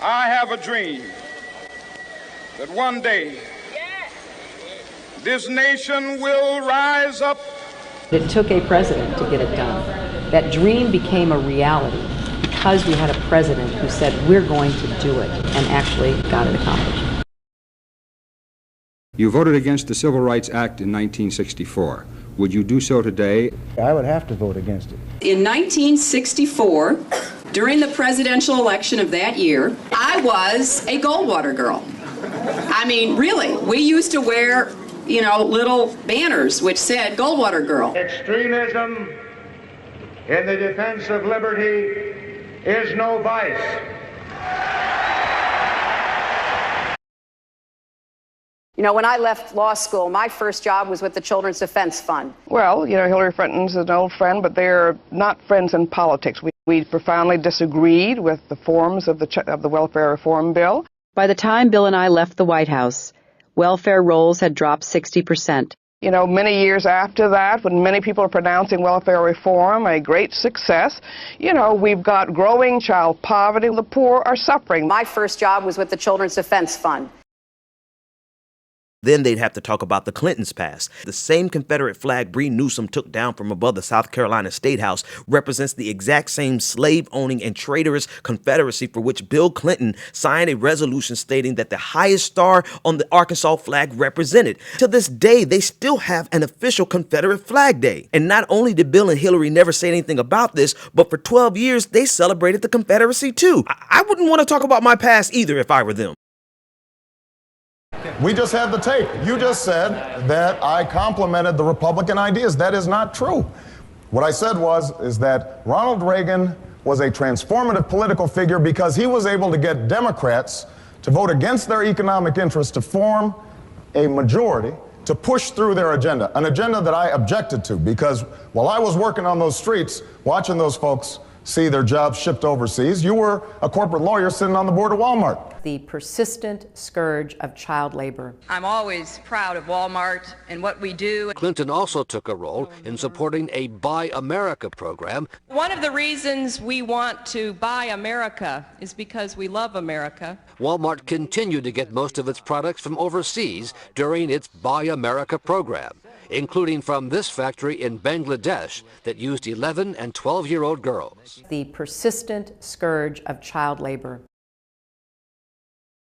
I have a dream that one day this nation will rise up. It took a president to get it done. That dream became a reality because we had a president who said, we're going to do it, and actually got it accomplished. You voted against the Civil Rights Act in 1964. Would you do so today? I would have to vote against it. In 1964, during the presidential election of that year, I was a Goldwater girl. I mean, really, we used to wear, little banners which said Goldwater girl. Extremism in the defense of liberty is no vice. When I left law school, my first job was with the Children's Defense Fund. Well, Hillary Clinton's an old friend, but they're not friends in politics. We profoundly disagreed with the forms of the welfare reform bill. By the time Bill and I left the White House, welfare rolls had dropped 60%. Many years after that, when many people are pronouncing welfare reform a great success, we've got growing child poverty. The poor are suffering. My first job was with the Children's Defense Fund. Then they'd have to talk about the Clintons' past. The same Confederate flag Bree Newsom took down from above the South Carolina State House represents the exact same slave-owning and traitorous Confederacy for which Bill Clinton signed a resolution stating that the highest star on the Arkansas flag represented. To this day, they still have an official Confederate Flag Day. And not only did Bill and Hillary never say anything about this, but for 12 years, they celebrated the Confederacy too. I wouldn't want to talk about my past either if I were them. We just had the tape. You just said that I complimented the Republican ideas. That is not true. What I said is that Ronald Reagan was a transformative political figure because he was able to get Democrats to vote against their economic interests to form a majority to push through their agenda, an agenda that I objected to because while I was working on those streets, watching those folks see their jobs shipped overseas, you were a corporate lawyer sitting on the board of Walmart. The persistent scourge of child labor. I'm always proud of Walmart and what we do. Clinton also took a role in supporting a Buy America program. One of the reasons we want to buy America is because we love America. Walmart continued to get most of its products from overseas during its Buy America program, including from this factory in Bangladesh that used 11 and 12-year-old girls. The persistent scourge of child labor.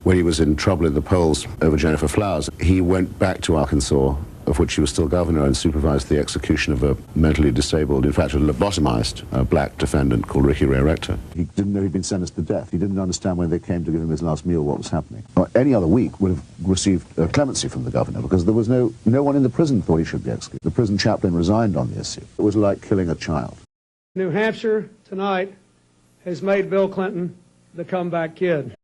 When he was in trouble in the polls over Jennifer Flowers, he went back to Arkansas, of which he was still governor, and supervised the execution of a mentally disabled, in fact a lobotomized black defendant called Ricky Ray Rector. He didn't know he'd been sentenced to death. He didn't understand when they came to give him his last meal what was happening. Any other week would have received clemency from the governor because there was no one in the prison thought he should be executed. The prison chaplain resigned on the issue. It was like killing a child. New Hampshire tonight has made Bill Clinton the comeback kid.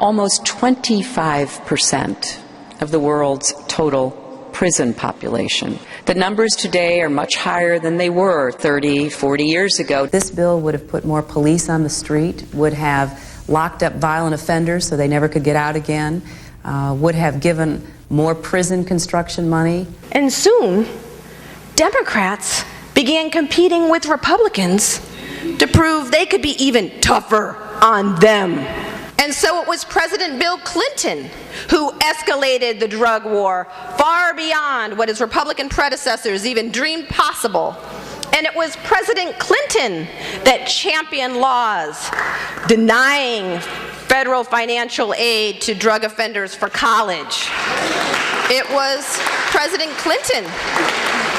Almost 25% of the world's total prison population. The numbers today are much higher than they were 30, 40 years ago. This bill would have put more police on the street, would have locked up violent offenders so they never could get out again, would have given more prison construction money. And soon, Democrats began competing with Republicans to prove they could be even tougher on them. And so it was President Bill Clinton who escalated the drug war far beyond what his Republican predecessors even dreamed possible. And it was President Clinton that championed laws denying federal financial aid to drug offenders for college. It was President Clinton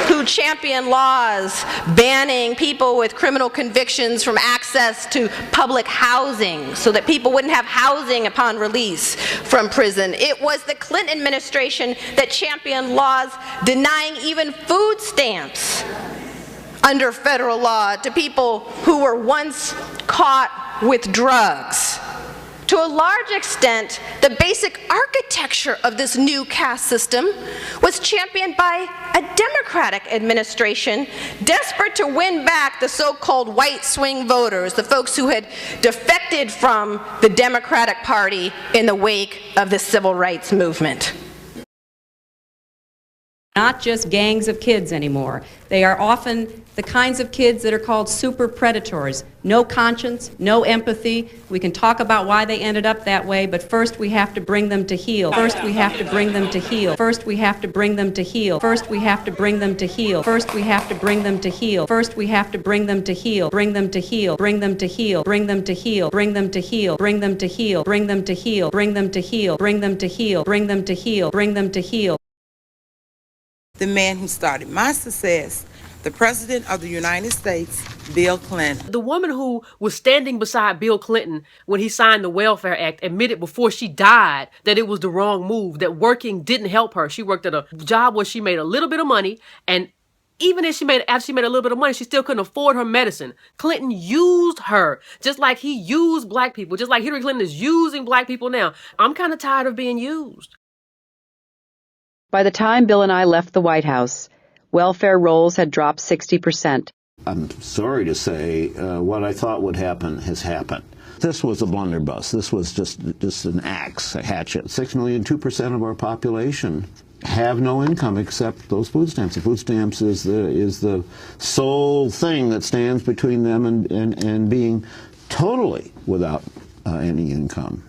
who championed laws banning people with criminal convictions from access to public housing so that people wouldn't have housing upon release from prison. It was the Clinton administration that championed laws denying even food stamps under federal law to people who were once caught with drugs. To a large extent, the basic architecture of this new caste system was championed by a Democratic administration desperate to win back the so-called white swing voters, the folks who had defected from the Democratic Party in the wake of the civil rights movement. Not just gangs of kids anymore. They are often the kinds of kids that are called super predators. No conscience, no empathy. We can talk about why they ended up that way, but first we have to bring them to heel. First we have to bring them to heel. First we have to bring them to heel. First we have to bring them to heel. First we have to bring them to heel. First we have to bring them to heel. Bring them to heel. Bring them to heel. Bring them to heel. Bring them to heel. Bring them to heel. Bring them to heel. Bring them to heel. Bring them to heel. Bring them to heel. Bring them to heel. The man who started my success, the President of the United States, Bill Clinton. The woman who was standing beside Bill Clinton when he signed the Welfare Act admitted before she died that it was the wrong move, that working didn't help her. She worked at a job where she made a little bit of money, and even if after she made a little bit of money, she still couldn't afford her medicine. Clinton used her, just like he used black people, just like Hillary Clinton is using black people now. I'm kind of tired of being used. By the time Bill and I left the White House, welfare rolls had dropped 60%. I'm sorry to say what I thought would happen has happened. This was a blunderbuss. This was just an axe, a hatchet. 6 million, 2% of our population have no income except those food stamps. The food stamps is the sole thing that stands between them and being totally without any income.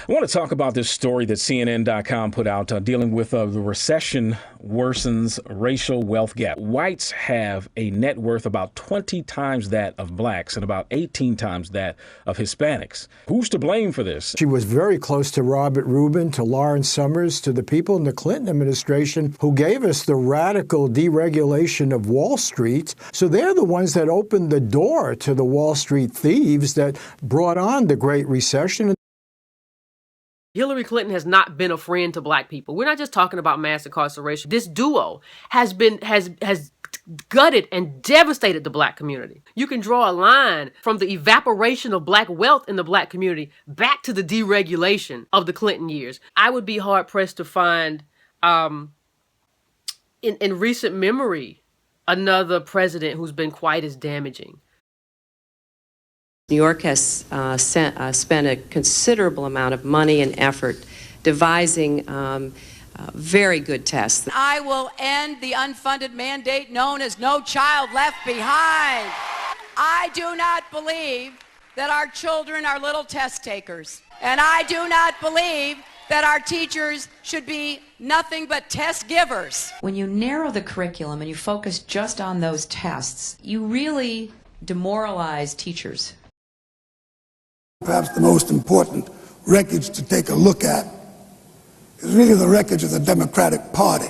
I want to talk about this story that CNN.com put out dealing with the recession worsens racial wealth gap. Whites have a net worth about 20 times that of blacks and about 18 times that of Hispanics. Who's to blame for this? She was very close to Robert Rubin, to Lawrence Summers, to the people in the Clinton administration who gave us the radical deregulation of Wall Street. So they're the ones that opened the door to the Wall Street thieves that brought on the Great Recession. Hillary Clinton has not been a friend to black people. We're not just talking about mass incarceration. This duo has gutted and devastated the black community. You can draw a line from the evaporation of black wealth in the black community back to the deregulation of the Clinton years. I would be hard pressed to find in recent memory another president who's been quite as damaging. New York has spent a considerable amount of money and effort devising very good tests. I will end the unfunded mandate known as No Child Left Behind. I do not believe that our children are little test takers. And I do not believe that our teachers should be nothing but test givers. When you narrow the curriculum and you focus just on those tests, you really demoralize teachers. Perhaps the most important wreckage to take a look at is really the wreckage of the Democratic Party.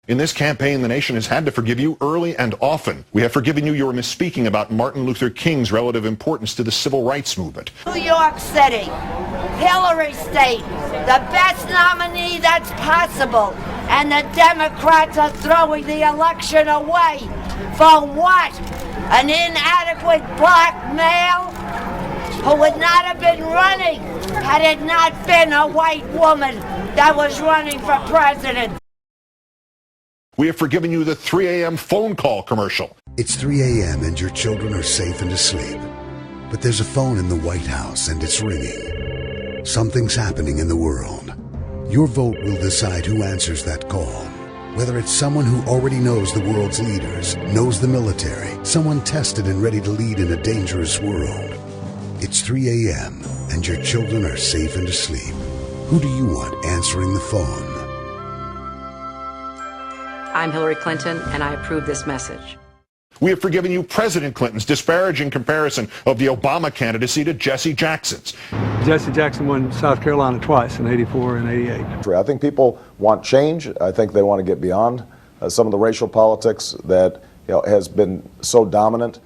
In this campaign, the nation has had to forgive you early and often. We have forgiven you your misspeaking about Martin Luther King's relative importance to the civil rights movement. New York City, Hillary State, the best nominee that's possible, and the Democrats are throwing the election away. For what? An inadequate black male who would not have been running had it not been a white woman that was running for president. We have forgiven you the 3 a.m. phone call commercial. It's 3 a.m. and your children are safe and asleep. But there's a phone in the White House and it's ringing. Something's happening in the world. Your vote will decide who answers that call. Whether it's someone who already knows the world's leaders, knows the military, someone tested and ready to lead in a dangerous world. It's 3 a.m. and your children are safe and asleep. Who do you want answering the phone? I'm Hillary Clinton, and I approve this message. We have forgiven you President Clinton's disparaging comparison of the Obama candidacy to Jesse Jackson's. Jesse Jackson won South Carolina twice, in '84 and '88. I think people want change. I think they want to get beyond some of the racial politics that has been so dominant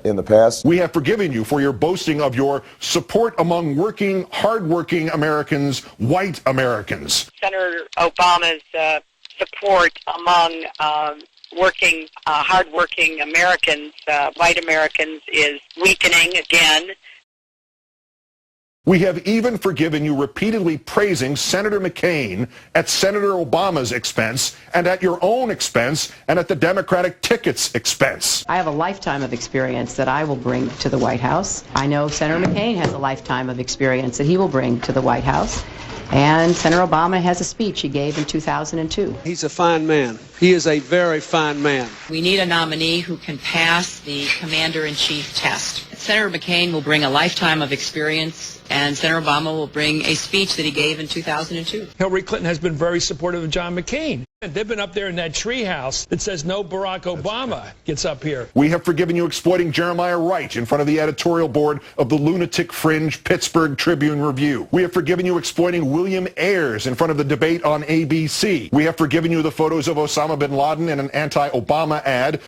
in the past. We have forgiven you for your boasting of your support among working, hardworking Americans, white Americans. Senator Obama's support among working, hardworking Americans, white Americans, is weakening again. We have even forgiven you repeatedly praising Senator McCain at Senator Obama's expense and at your own expense and at the Democratic ticket's expense. I have a lifetime of experience that I will bring to the White House. I know Senator McCain has a lifetime of experience that he will bring to the White House. And Senator Obama has a speech he gave in 2002. He's a fine man. He is a very fine man. We need a nominee who can pass the commander-in-chief test. Senator McCain will bring a lifetime of experience, and Senator Obama will bring a speech that he gave in 2002. Hillary Clinton has been very supportive of John McCain. They've been up there in that treehouse that says no Barack Obama gets up here. We have forgiven you exploiting Jeremiah Wright in front of the editorial board of the lunatic fringe Pittsburgh Tribune Review. We have forgiven you exploiting William Ayers in front of the debate on ABC. We have forgiven you the photos of Osama bin Laden in an anti-Obama ad.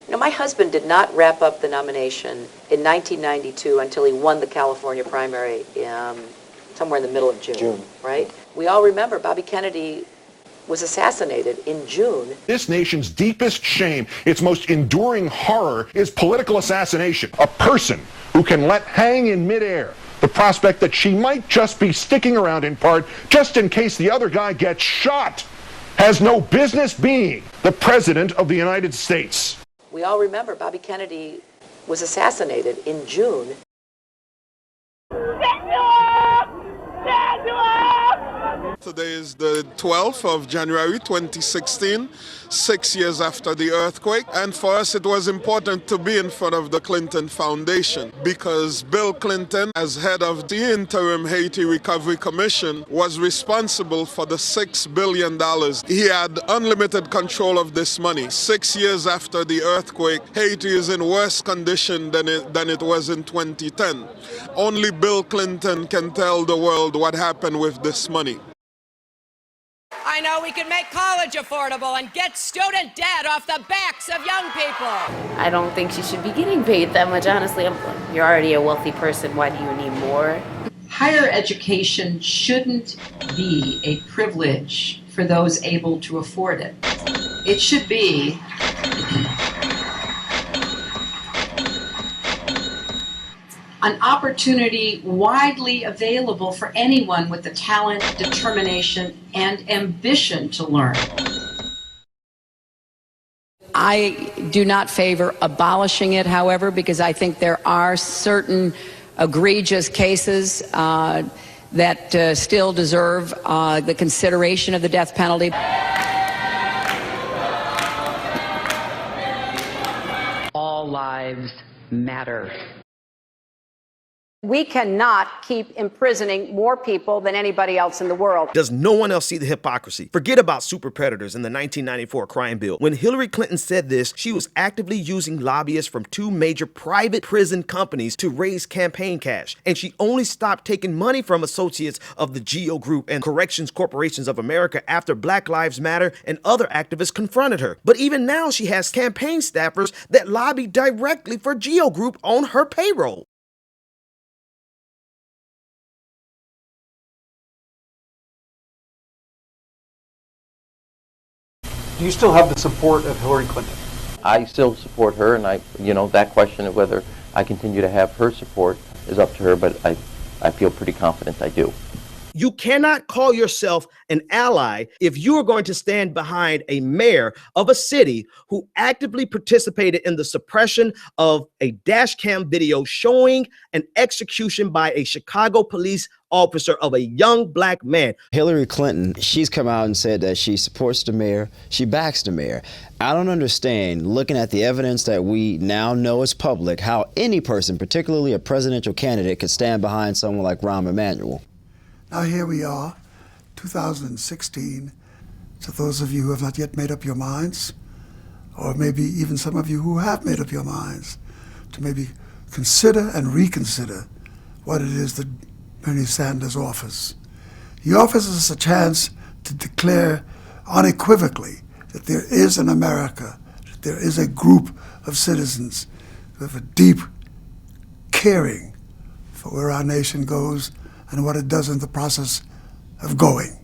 You know, my husband did not wrap up the nomination in 1992 until he won the California primary somewhere in the middle of June, right? We all remember Bobby Kennedy was assassinated in June. This nation's deepest shame, its most enduring horror, is political assassination. A person who can let hang in midair the prospect that she might just be sticking around in part just in case the other guy gets shot has no business being the President of the United States. We all remember Bobby Kennedy was assassinated in June. Today is the 12th of January 2016, 6 years after the earthquake. And for us, it was important to be in front of the Clinton Foundation because Bill Clinton, as head of the interim Haiti Recovery Commission, was responsible for the $6 billion. He had unlimited control of this money. 6 years after the earthquake, Haiti is in worse condition than it was in 2010. Only Bill Clinton can tell the world what happened with this money. I know we can make college affordable and get student debt off the backs of young people. I don't think she should be getting paid that much, honestly. You're already a wealthy person. Why do you need more? Higher education shouldn't be a privilege for those able to afford it. It should be an opportunity widely available for anyone with the talent, determination, and ambition to learn. I do not favor abolishing it, however, because I think there are certain egregious cases that still deserve the consideration of the death penalty. All lives matter. We cannot keep imprisoning more people than anybody else in the world. Does no one else see the hypocrisy? Forget about super predators in the 1994 crime bill. When Hillary Clinton said this, she was actively using lobbyists from two major private prison companies to raise campaign cash. And she only stopped taking money from associates of the GEO Group and Corrections Corporations of America after Black Lives Matter and other activists confronted her. But even now, she has campaign staffers that lobby directly for GEO Group on her payroll. Do you still have the support of Hillary Clinton? I still support her, and that question of whether I continue to have her support is up to her, but I feel pretty confident I do. You cannot call yourself an ally if you are going to stand behind a mayor of a city who actively participated in the suppression of a dash cam video showing an execution by a Chicago police officer of a young black man. Hillary Clinton, she's come out and said that she supports the mayor, she backs the mayor. I don't understand, looking at the evidence that we now know is public, how any person, particularly a presidential candidate, could stand behind someone like Rahm Emanuel. Now here we are, 2016. To those of you who have not yet made up your minds, or maybe even some of you who have made up your minds, to maybe consider and reconsider what it is that Bernie Sanders offers. He offers us a chance to declare unequivocally that there is an America, that there is a group of citizens who have a deep caring for where our nation goes and what it does in the process of going.